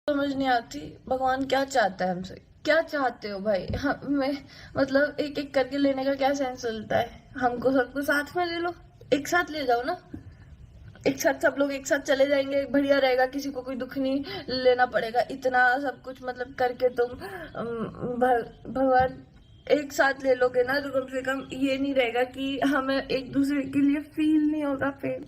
समझ नहीं आती भगवान क्या चाहता है हमसे। क्या चाहते हो भाई? हमें मतलब एक एक करके लेने का क्या सेंस चलता है? हमको सबको साथ में ले लो, एक साथ ले जाओ ना। एक साथ सब लोग एक साथ चले जाएंगे, बढ़िया रहेगा, किसी को कोई दुख नहीं लेना पड़ेगा। इतना सब कुछ मतलब करके तुम भगवान एक साथ ले लोगे ना, तो कम से कम ये नहीं रहेगा कि हमें एक दूसरे के लिए फील नहीं होगा फिर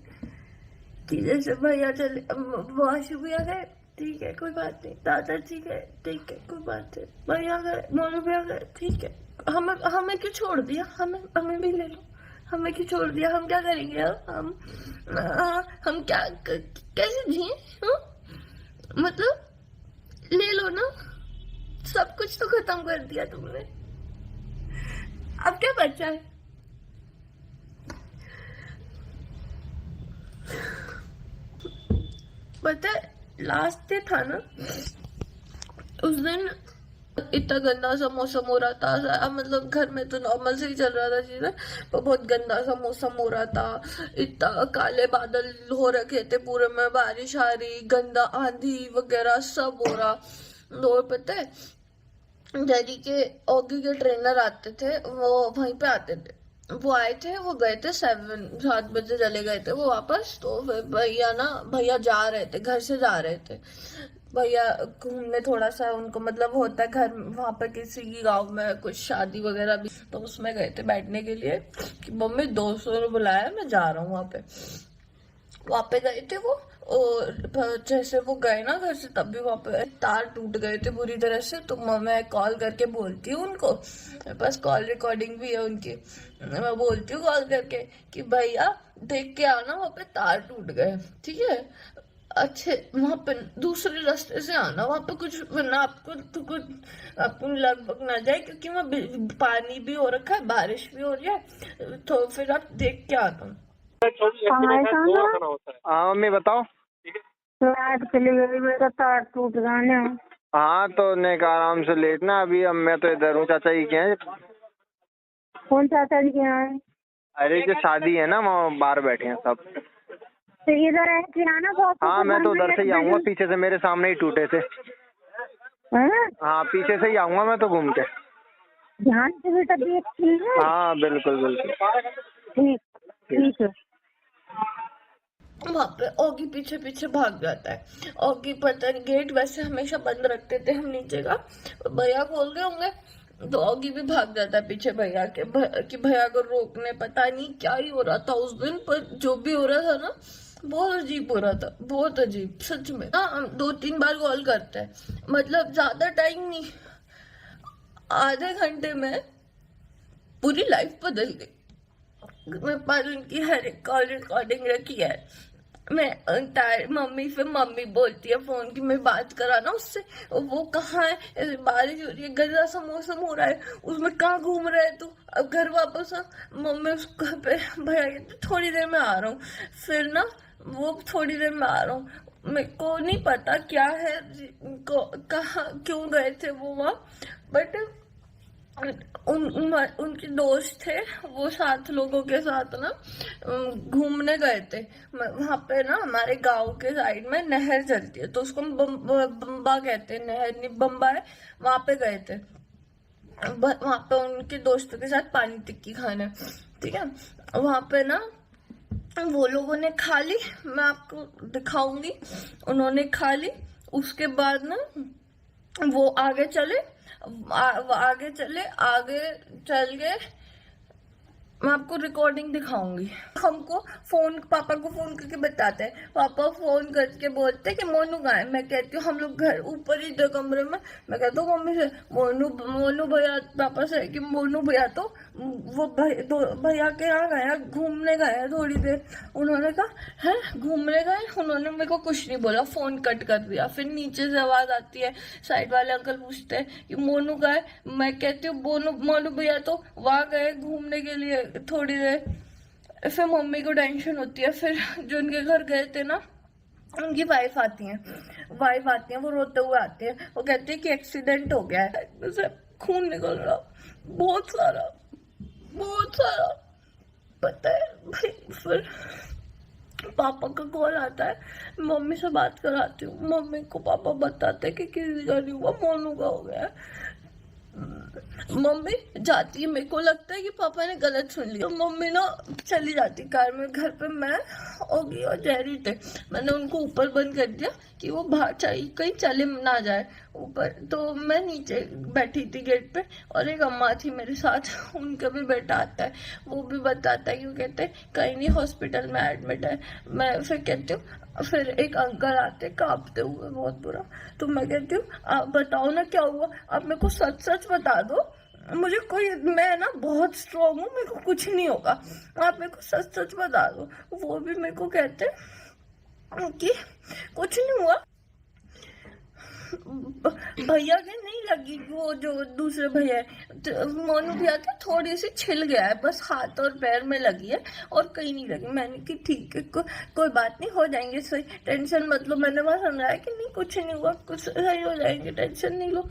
कि जैसे भैया चले, वो आशु भैया गए, ठीक है कोई बात नहीं, दादा ठीक है ठीक है कोई बात है, भैया गए, मोनू भैया गए, ठीक है। हमें हमें क्यों छोड़ दिया? हमें हमें भी ले लो। हमें क्यों छोड़ दिया? हम क्या करेंगे अब? हम क्या कैसे जिए? मतलब ले लो ना, सब कुछ तो खत्म कर दिया तुमने, अब क्या बचा है? पता है लास्ट डे था ना, उस दिन इतना गंदा सा मौसम हो रहा था। मतलब घर में तो नॉर्मल से ही चल रहा था चीजें, पर बहुत गंदा सा मौसम हो रहा था। इतना काले बादल हो रखे थे पूरे में, बारिश आ रही, गंदा आंधी वगैरह सब हो रहा। और पता है डैडी के ऑगी के ट्रेनर आते थे, वो वहीं पे आते थे। वो आए थे, वो गए थे 7 बजे चले गए थे वो वापस। तो फिर भैया जा रहे थे, घर से जा रहे थे भैया घूमने। थोड़ा सा उनको मतलब होता है घर वहां पे किसी की गांव में कुछ शादी वगैरह भी, तो उसमें गए थे बैठने के लिए कि मम्मी दोस्तों ने बुलाया, मैं जा रहा हूँ वहां पे। वहां पे गए थे वो, और जैसे वो गए ना घर से, तब भी वहां पे तार टूट गए थे पूरी तरह से। तो मैं कॉल करके बोलती हूँ उनको, मेरे पास कॉल रिकॉर्डिंग भी है उनकी। मैं बोलती हूँ कॉल करके कि भैया देख के आना, वहां पे तार टूट गए, ठीक है? अच्छे वहां पे दूसरे रास्ते से आना, वहां पे कुछ वरना आपको तो कुछ आपको लगभग ना जाए, क्योंकि वहां पानी भी हो रखा है, बारिश भी हो रही है, तो फिर आप देख के आना। हाँ मम्मी बताओ। लाइट चली गई, मेरा तार टूट गया ना। हाँ तो ने का आराम से लेटना अभी। अब मैं तो इधर हूँ, चाचा जी के हैं। कौन चाचा जी के यहाँ है? अरे जो शादी है ना, वहाँ बाहर बैठे हैं सब। तो इधर है कि आना तो। हाँ मैं तो उधर से ही आऊंगा, पीछे से मेरे सामने ही टूटे थे। हाँ पीछे से ही आऊंगा मैं तो घूम के। ध्यान से बेटा देख। हाँ बिल्कुल बिल्कुल। ठीक ठीक है। वहां पे ऑगी पीछे पीछे भाग जाता है। ऑगी पता नहीं, गेट वैसे हमेशा बंद रखते थे हम नीचे का, भैया खोल गए होंगे, तो ऑगी भी भाग जाता है पीछे भैया के, कि भैया को रोकने। पता नहीं क्या ही हो रहा था उस दिन, पर जो भी हो रहा था ना, बहुत अजीब हो रहा था, बहुत अजीब सच में। हाँ हम 2-3 बार कॉल करते हैं, मतलब ज्यादा टाइम नहीं, आधे घंटे में पूरी लाइफ बदल गई। मेरे पास उनकी हर एक कॉल रिकॉर्डिंग रखी है। मैं मम्मी फिर मम्मी बोलती है फोन की, मैं बात करा ना उससे, वो कहाँ है, ऐसे बारिश हो रही है, गंदा सा मौसम हो रहा है, उसमें कहाँ घूम रहा है तू, अब घर वापस आ। मम्मी उसको भैया कहते थोड़ी देर में आ रहा हूँ। फिर ना वो थोड़ी देर में आ रहा हूँ, मेरे को नहीं पता क्या है, कहाँ क्यों गए थे वो वहाँ, बट उनके दोस्त थे, वो 7 लोगों के साथ ना घूमने गए थे। वहां पे ना हमारे गांव के साइड में नहर चलती है, तो उसको हम बम्बा कहते हैं, नहर नहीं बम्बा है। वहां पे गए थे, वहां पे उनके दोस्तों के साथ पानी टिक्की खाने, ठीक है? वहां पे ना वो लोगों ने खा ली, मैं आपको दिखाऊंगी। उन्होंने खा ली, उसके बाद ना वो आगे चले, आगे चल गए। मैं आपको रिकॉर्डिंग दिखाऊंगी। हमको फोन, पापा को फोन करके बताते हैं, पापा फोन करके बोलते हैं कि मोनू कहाँ है। मैं कहती हूँ हम लोग घर ऊपर ही थे कमरे में। मैं कहता हूँ मम्मी से, मोनू भैया, पापा से कि मोनू भैया तो वो भैया के यहाँ गए, घूमने गए थोड़ी देर। उन्होंने कहा है घूमने गए? उन्होंने मेरे को कुछ नहीं बोला, फोन कट कर दिया। फिर नीचे से आवाज आती है, साइड वाले अंकल पूछते हैं कि मोनू का है। मैं कहती हूँ मोनू भैया तो वहां गए घूमने के लिए थोड़ी देर। फिर मम्मी को टेंशन होती है, फिर जो उनके घर गए थे ना, उनकी वाइफ आती है, वो रोते हुए आती है, वो कहती है कि एक्सीडेंट हो गया है, मुझे खून निकल रहा बहुत सारा, बहुत सारा। पता है भाई, फिर पापा का कॉल आता है, मम्मी से बात कराती हूँ, मम्मी को पापा बताते कि किसी का नहीं हुआ, मोनू का हो गया है। मम्मी जाती है, मेरे को लगता है कि पापा ने गलत सुन लिया, मम्मी ना चली जाती कार में। घर पे मैं होगी और जहरी थे, मैंने उनको ऊपर बंद कर दिया कि वो बाहर कहीं चले ना जाए ऊपर। तो मैं नीचे बैठी थी गेट पे, और एक अम्मा थी मेरे साथ, उनका भी बेटा आता है, वो भी बताता है कि वो कहते हैं कहीं नहीं, हॉस्पिटल में एडमिट है। मैं फिर कहती हूँ, फिर एक अंकल आते कांपते हुए बहुत बुरा, तो मैं कहती हूँ आप बताओ ना क्या हुआ, आप मेरे को सच सच बता दो, मुझे कोई, मैं ना बहुत स्ट्रांग हूँ, मेरे को कुछ नहीं होगा, आप मेरे को सच सच बता दो। वो भी मेरे को कहते कि कुछ नहीं हुआ, भैया के नहीं लगी, वो जो दूसरे भैया है मोनू भैया के थोड़ी सी छिल गया है, बस हाथ और पैर में लगी है और कहीं नहीं लगी। मैंने कि ठीक है, कोई बात नहीं, हो जाएंगे सही, टेंशन मत लो। मैंने वहां समझाया कि नहीं कुछ नहीं हुआ, कुछ सही हो जाएंगे, टेंशन नहीं लो।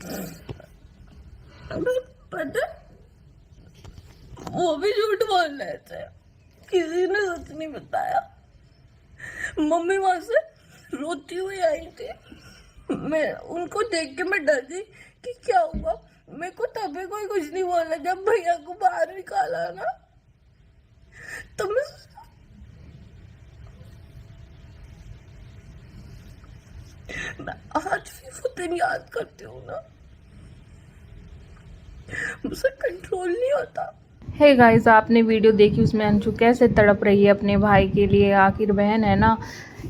पता वो भी झूठ बोल रहे थे, किसी ने सच नहीं बताया। मम्मी वहां से रोती हुई आई थी, मैं उनको देख के मैं डर गई कि क्या हुआ। मेरे को तभी कोई कुछ नहीं बोला, जब भैया को बाहर निकाला ना, तो मैं आज भी वो दिन याद करती हूँ ना, मुझसे कंट्रोल नहीं होता। हे गाइस, आपने वीडियो देखी, उसमें अंशु कैसे तड़प रही है अपने भाई के लिए। आखिर बहन है ना,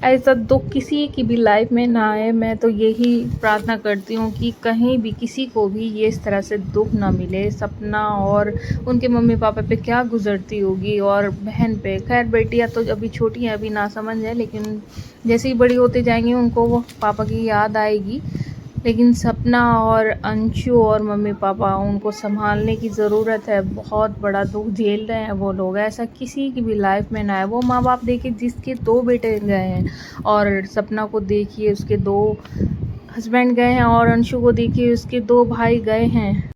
ऐसा दुख किसी की भी लाइफ में ना आए। मैं तो यही प्रार्थना करती हूँ कि कहीं भी किसी को भी ये इस तरह से दुख ना मिले। सपना और उनके मम्मी पापा पे क्या गुजरती होगी, और बहन पे। खैर बेटियाँ तो अभी छोटी हैं, अभी ना समझ है, लेकिन जैसे ही बड़ी होते जाएंगी उनको वो पापा की याद आएगी। लेकिन सपना और अंशु और मम्मी पापा, उनको संभालने की ज़रूरत है। बहुत बड़ा दुख झेल रहे हैं वो लोग, ऐसा किसी की भी लाइफ में ना है। वो माँ बाप देखिए जिसके 2 बेटे गए हैं, और सपना को देखिए उसके 2 हस्बैंड गए हैं, और अंशु को देखिए उसके 2 भाई गए हैं।